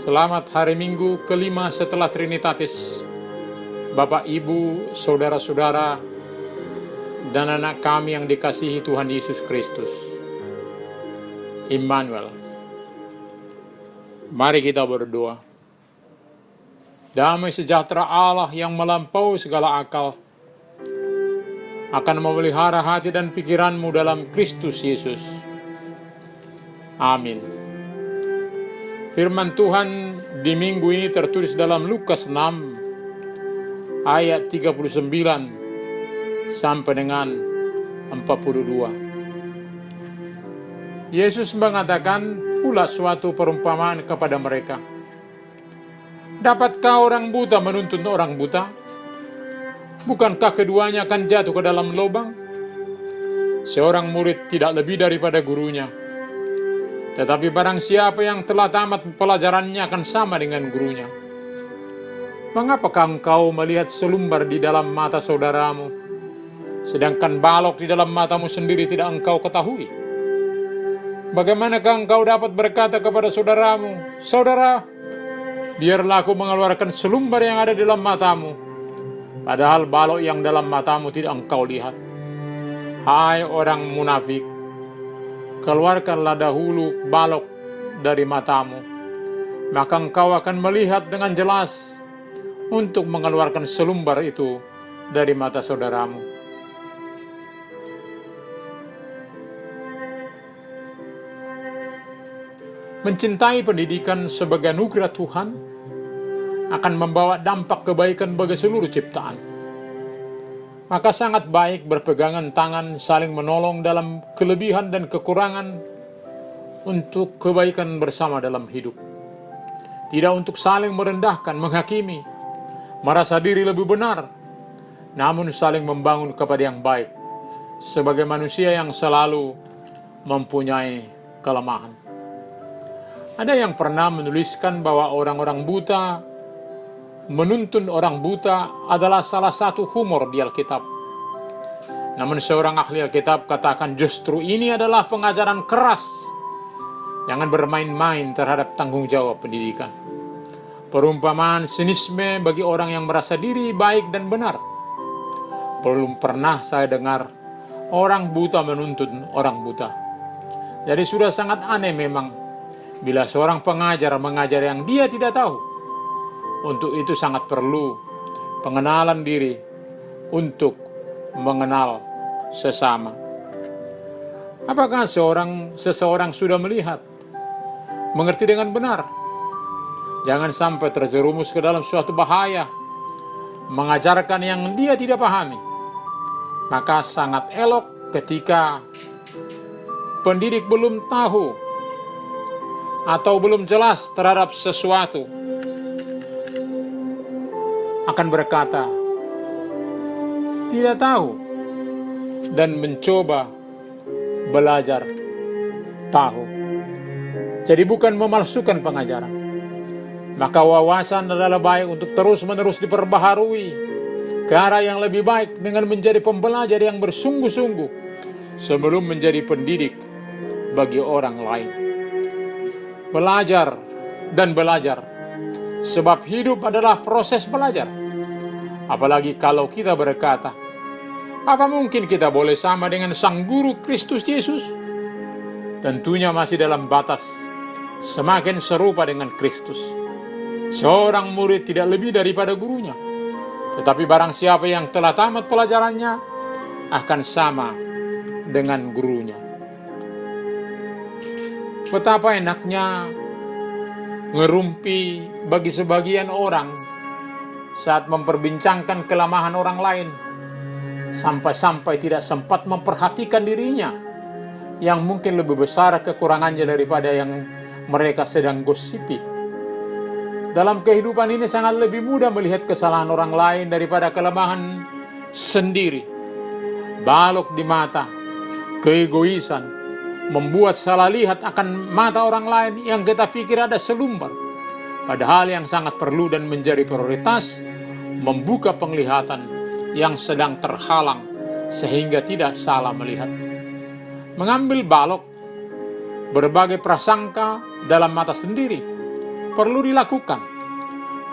Selamat hari Minggu kelima setelah Trinitatis. Bapak, Ibu, saudara-saudara, dan anak kami yang dikasihi Tuhan Yesus Kristus. Immanuel. Mari kita berdoa. Damai sejahtera Allah yang melampaui segala akal akan memelihara hati dan pikiranmu dalam Kristus Yesus. Amin. Firman Tuhan di minggu ini tertulis dalam Lukas 6 ayat 39 sampai dengan 42. Yesus mengatakan pula suatu perumpamaan kepada mereka. Dapatkah orang buta menuntun orang buta? Bukankah keduanya akan jatuh ke dalam lubang? Seorang murid tidak lebih daripada gurunya. Tetapi barang siapa yang telah tamat pelajarannya akan sama dengan gurunya. Mengapakah engkau melihat selumbar di dalam mata saudaramu, sedangkan balok di dalam matamu sendiri tidak engkau ketahui? Bagaimanakah engkau dapat berkata kepada saudaramu, "Saudara, biarlah aku mengeluarkan selumbar yang ada di dalam matamu," padahal balok yang dalam matamu tidak engkau lihat? Hai orang munafik, keluarkanlah dahulu balok dari matamu, maka engkau akan melihat dengan jelas untuk mengeluarkan selumbar itu dari mata saudaramu. Mencintai pendidikan sebagai anugerah Tuhan akan membawa dampak kebaikan bagi seluruh ciptaan. Maka sangat baik berpegangan tangan, saling menolong dalam kelebihan dan kekurangan untuk kebaikan bersama dalam hidup. Tidak untuk saling merendahkan, menghakimi, merasa diri lebih benar, namun saling membangun kepada yang baik sebagai manusia yang selalu mempunyai kelemahan. Ada yang pernah menuliskan bahwa orang-orang buta menuntun orang buta adalah salah satu humor di Alkitab. Namun seorang ahli Alkitab katakan justru ini adalah pengajaran keras. Jangan bermain-main terhadap tanggung jawab pendidikan. Perumpamaan sinisme bagi orang yang merasa diri baik dan benar. Belum pernah saya dengar orang buta menuntun orang buta. Jadi sudah sangat aneh memang bila seorang pengajar mengajar yang dia tidak tahu. Untuk itu sangat perlu pengenalan diri untuk mengenal sesama. Apakah seseorang sudah melihat, mengerti dengan benar? Jangan sampai terjerumus ke dalam suatu bahaya, mengajarkan yang dia tidak pahami. Maka sangat elok ketika pendidik belum tahu atau belum jelas terhadap sesuatu, akan berkata tidak tahu dan mencoba belajar tahu. Jadi bukan memalsukan pengajaran. Maka wawasan adalah baik untuk terus-menerus diperbaharui ke arah yang lebih baik dengan menjadi pembelajar yang bersungguh-sungguh sebelum menjadi pendidik bagi orang lain. Belajar dan belajar, sebab hidup adalah proses belajar. Apalagi kalau kita berkata, apa mungkin kita boleh sama dengan Sang Guru Kristus Yesus? Tentunya masih dalam batas semakin serupa dengan Kristus. Seorang murid tidak lebih daripada gurunya. Tetapi barang siapa yang telah tamat pelajarannya akan sama dengan gurunya. Betapa enaknya ngerumpi bagi sebagian orang saat memperbincangkan kelemahan orang lain, sampai-sampai tidak sempat memperhatikan dirinya yang mungkin lebih besar kekurangannya daripada yang mereka sedang gosipi. Dalam kehidupan ini sangat lebih mudah melihat kesalahan orang lain daripada kelemahan sendiri. Balok di mata, keegoisan, membuat salah lihat akan mata orang lain yang kita pikir ada selumbar. Padahal yang sangat perlu dan menjadi prioritas, membuka penglihatan yang sedang terhalang sehingga tidak salah melihat. Mengambil balok berbagai prasangka dalam mata sendiri, perlu dilakukan.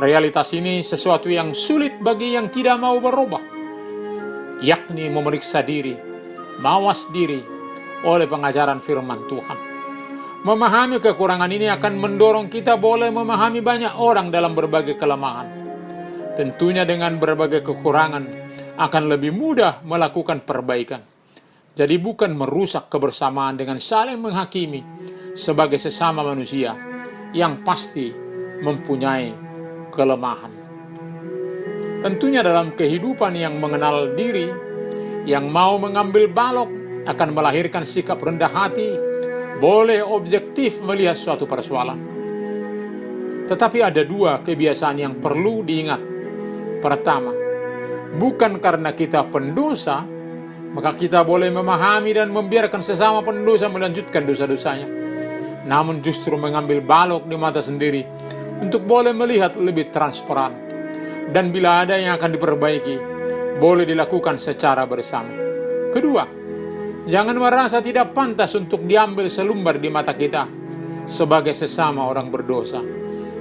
Realitas ini sesuatu yang sulit bagi yang tidak mau berubah, yakni memeriksa diri, mawas diri oleh pengajaran firman Tuhan. Memahami kekurangan ini akan mendorong kita boleh memahami banyak orang dalam berbagai kelemahan. Tentunya dengan berbagai kekurangan akan lebih mudah melakukan perbaikan. Jadi bukan merusak kebersamaan dengan saling menghakimi sebagai sesama manusia yang pasti mempunyai kelemahan. Tentunya dalam kehidupan yang mengenal diri, yang mau mengambil balok akan melahirkan sikap rendah hati, boleh objektif melihat suatu persoalan. Tetapi ada dua kebiasaan yang perlu diingat. Pertama, bukan karena kita pendosa, maka kita boleh memahami dan membiarkan sesama pendosa melanjutkan dosa-dosanya. Namun justru mengambil balok di mata sendiri untuk boleh melihat lebih transparan. Dan bila ada yang akan diperbaiki, boleh dilakukan secara bersama. Kedua, jangan merasa tidak pantas untuk diambil selumbar di mata kita sebagai sesama orang berdosa.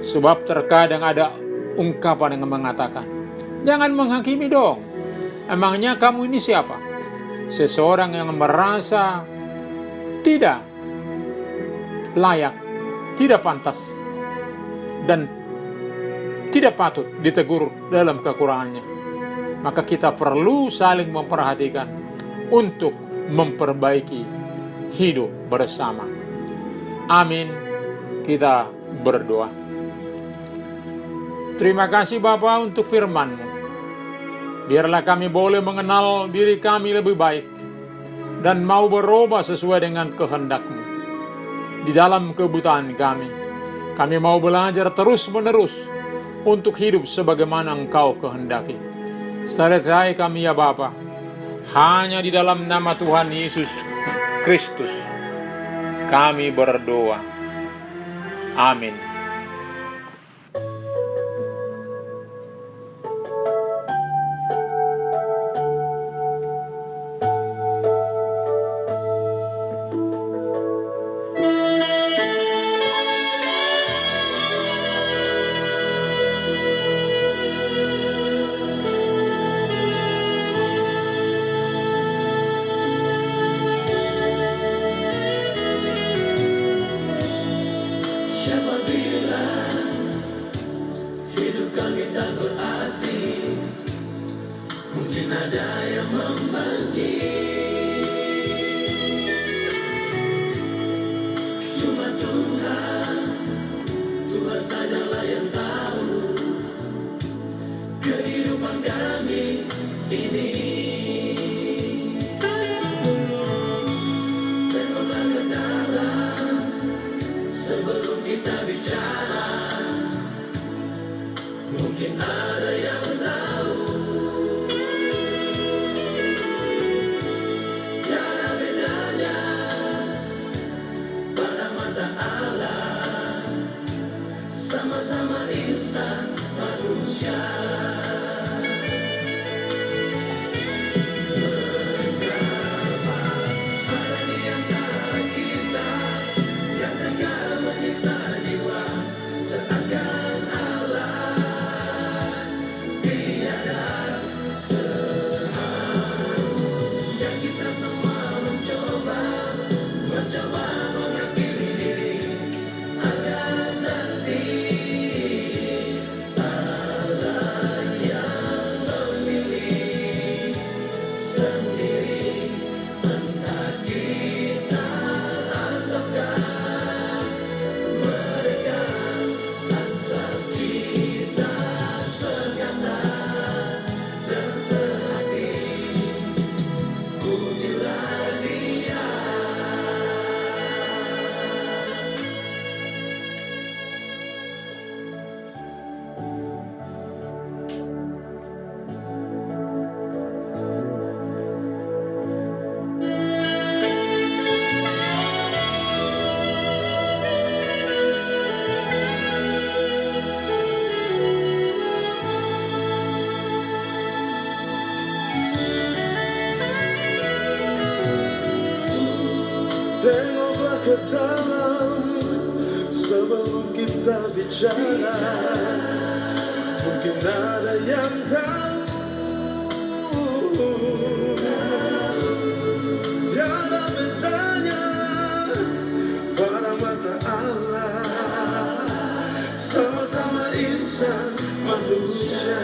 Sebab terkadang ada ungkapan yang mengatakan, jangan menghakimi dong. Emangnya kamu ini siapa? Seseorang yang merasa tidak layak, tidak pantas, dan tidak patut ditegur dalam kekurangannya. Maka kita perlu saling memperhatikan untuk memperbaiki hidup bersama. Amin. Kita berdoa. Terima kasih Bapa untuk firman-Mu. Biarlah kami boleh mengenal diri kami lebih baik dan mau berubah sesuai dengan kehendak-Mu. Di dalam kebutaan kami mau belajar terus-menerus untuk hidup sebagaimana Engkau kehendaki. Sertai kami ya Bapa, hanya di dalam nama Tuhan Yesus Kristus kami berdoa. Amin. kita bicara, mungkin ada yang tahu. Tiada bedanya pada mata Allah, sama-sama insan manusia.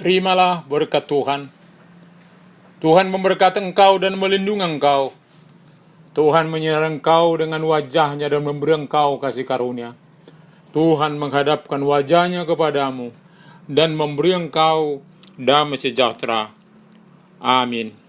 Terimalah berkat Tuhan. Tuhan memberkati engkau dan melindungi engkau. Tuhan menyerang engkau dengan wajahnya dan memberi engkau kasih karunia. Tuhan menghadapkan wajahnya kepadamu dan memberi engkau damai sejahtera. Amin.